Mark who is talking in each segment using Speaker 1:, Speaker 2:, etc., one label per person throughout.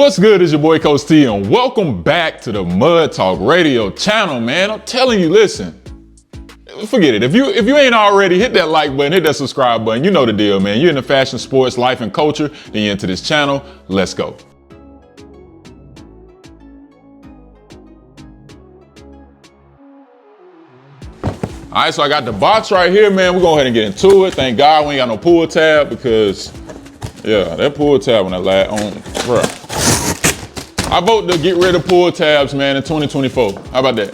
Speaker 1: What's good? It's your boy Coach T, and welcome back to the Mud Talk Radio channel, man. I'm telling you, listen, forget it. If you ain't already, hit that like button, hit that subscribe button. You know the deal, man. You're into fashion, sports, life, and culture, then you're into this channel. Let's go. All right, so I got the box right here, man. We're going to go ahead and get into it. Thank God we ain't got no pull tab because, yeah, that pull tab on that last on, bro. I vote to get rid of pull tabs, man, in 2024. How about that?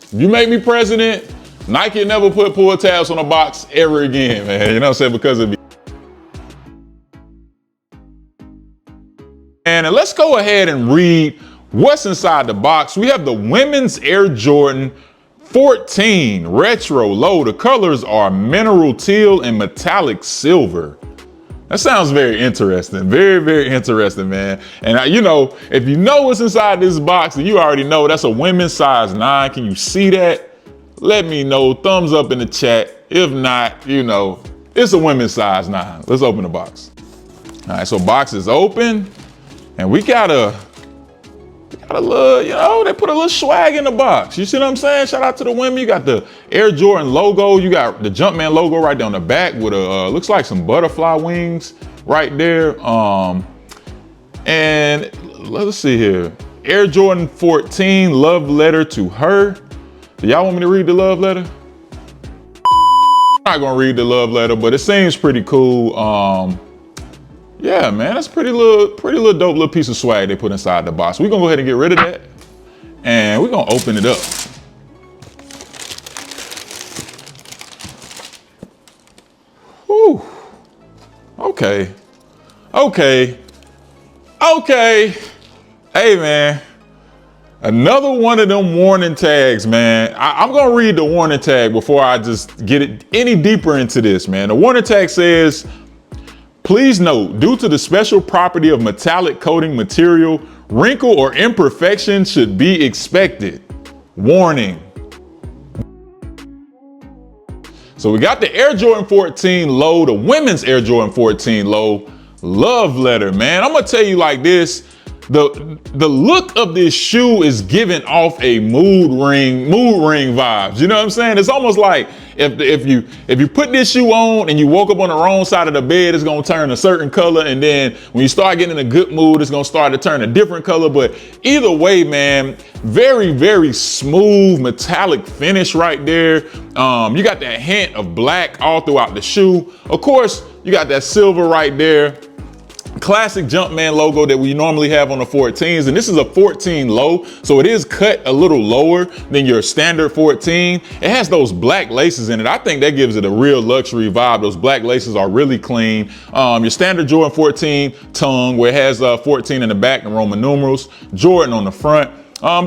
Speaker 1: If you make me president, Nike never put pull tabs on a box ever again, man. You know what I'm saying? Because of me. And let's go ahead and read what's inside the box. We have the women's Airjordan 14 retro low. The colors are mineral teal and metallic silver. That sounds very interesting. Very, very interesting, man. And you know, if you know what's inside this box, then you already know that's a women's size 9. Can you see that? Let me know. Thumbs up in the chat. If not, you know, it's a women's size 9. Let's open the box. All right, so box is open, and we got a little, you know, they put a little swag in the box. You see what I'm saying? Shout out to the women. You got the Air Jordan logo. You got the Jumpman logo right there on the back with a, looks like some butterfly wings right there. And let's see here. Air Jordan 14, love letter to her. Do y'all want me to read the love letter? I'm not gonna read the love letter, but it seems pretty cool. Yeah, man, that's pretty little dope little piece of swag they put inside the box. We're gonna go ahead and get rid of that, and we're gonna open it up. Whew. Okay. Hey, man, another one of them warning tags, man. I'm gonna read the warning tag before I just get it any deeper into this, man. The warning tag says, please note, due to the special property of metallic coating material, wrinkle or imperfection should be expected. Warning. So we got the Air Jordan 14 low, the women's Air Jordan 14 low, love letter, man. I'm gonna tell you like this. The look of this shoe is giving off a mood ring vibes. You know what I'm saying? It's almost like if you put this shoe on and you woke up on the wrong side of the bed, it's gonna turn a certain color, and then when you start getting in a good mood, it's gonna start to turn a different color. But either way, man, very, very smooth metallic finish right there. You got that hint of black all throughout the shoe. Of course, you got that silver right there. Classic Jumpman logo that we normally have on the 14s, and this is a 14 low, so it is cut a little lower than your standard 14. It has those black laces in it. I think that gives it a real luxury vibe. Those black laces are really clean. Your standard Jordan 14 tongue, where it has 14 in the back and Roman numerals, Jordan on the front.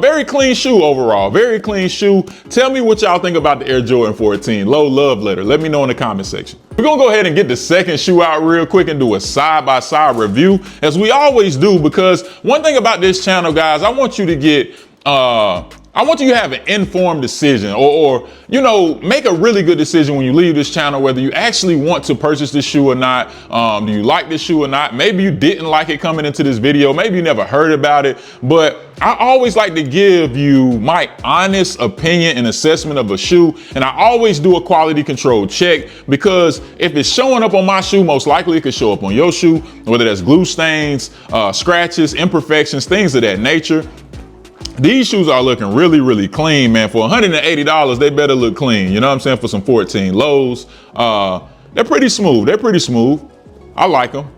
Speaker 1: Very clean shoe overall, very clean shoe. Tell me what y'all think about the Air Jordan 14 low love letter. Let me know in the comment section. We're gonna go ahead and get the second shoe out real quick and do a side-by-side review, as we always do, because one thing about this channel, guys, I want you to get, I want you to have an informed decision, or you know, make a really good decision when you leave this channel, whether you actually want to purchase this shoe or not. Do you like this shoe or not? Maybe you didn't like it coming into this video. Maybe you never heard about it, but I always like to give you my honest opinion and assessment of a shoe. And I always do a quality control check, because if it's showing up on my shoe, most likely it could show up on your shoe, whether that's glue stains, scratches, imperfections, things of that nature. These shoes are looking really, really clean, man. For $180, they better look clean. You know what I'm saying? For some 14 lows. They're pretty smooth. They're pretty smooth. I like them.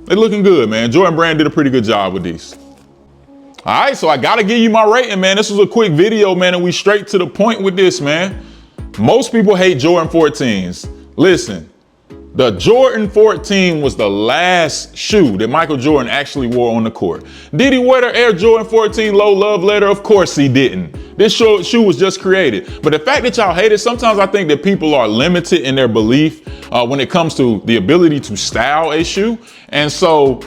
Speaker 1: They're looking good, man. Jordan Brand did a pretty good job with these. All right, so I gotta give you my rating, man. This was a quick video, man, and we straight to the point with this, man. Most people hate Jordan 14s. Listen, the Jordan 14 was the last shoe that Michael Jordan actually wore on the court. Did he wear the Air Jordan 14 low love letter? Of course he didn't. This shoe was just created. But the fact that y'all hate it, sometimes I think that people are limited in their belief when it comes to the ability to style a shoe. And so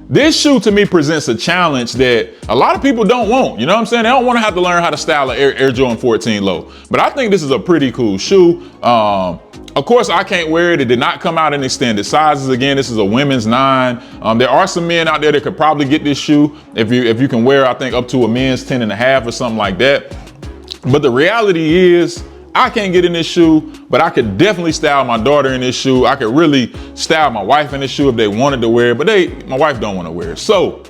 Speaker 1: this shoe to me presents a challenge that a lot of people don't want. You know what I'm saying? They don't want to have to learn how to style an Air Jordan 14 low. But I think this is a pretty cool shoe. Of course, I can't wear it. It did not come out in extended sizes. Again, this is a women's 9. There are some men out there that could probably get this shoe if you can wear, I think, up to a men's 10.5 or something like that. But the reality is, I can't get in this shoe, but I could definitely style my daughter in this shoe. I could really style my wife in this shoe if they wanted to wear it, but my wife don't want to wear it. So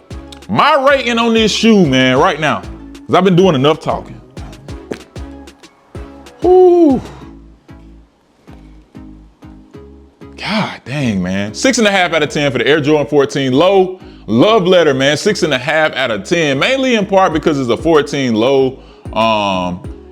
Speaker 1: my rating on this shoe, man, right now, because I've been doing enough talking. Ooh. God dang, man. 6.5 out of 10 for the Air Jordan 14 Low. Love letter, man. 6.5 out of 10, mainly in part because it's a 14 Low.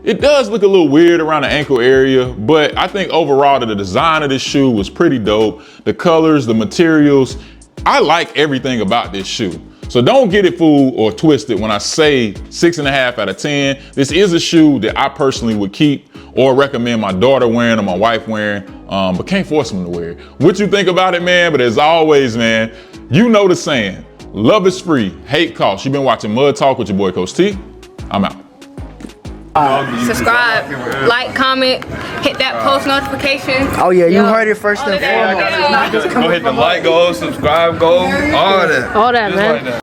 Speaker 1: It does look a little weird around the ankle area, but I think overall the design of this shoe was pretty dope. The colors, the materials, I like everything about this shoe. So don't get it fooled or twisted when I say 6.5 out of 10. This is a shoe that I personally would keep or recommend my daughter wearing or my wife wearing, but can't force them to wear it. What you think about it, man? But as always, man, you know the saying, love is free, hate costs. You've been watching Mud Talk with your boy, Coach T. I'm out.
Speaker 2: Subscribe, like, comment, hit that post notification.
Speaker 3: Oh yeah, you heard it first and foremost.
Speaker 4: Go hit the like, go subscribe, go all that.
Speaker 2: All that, man.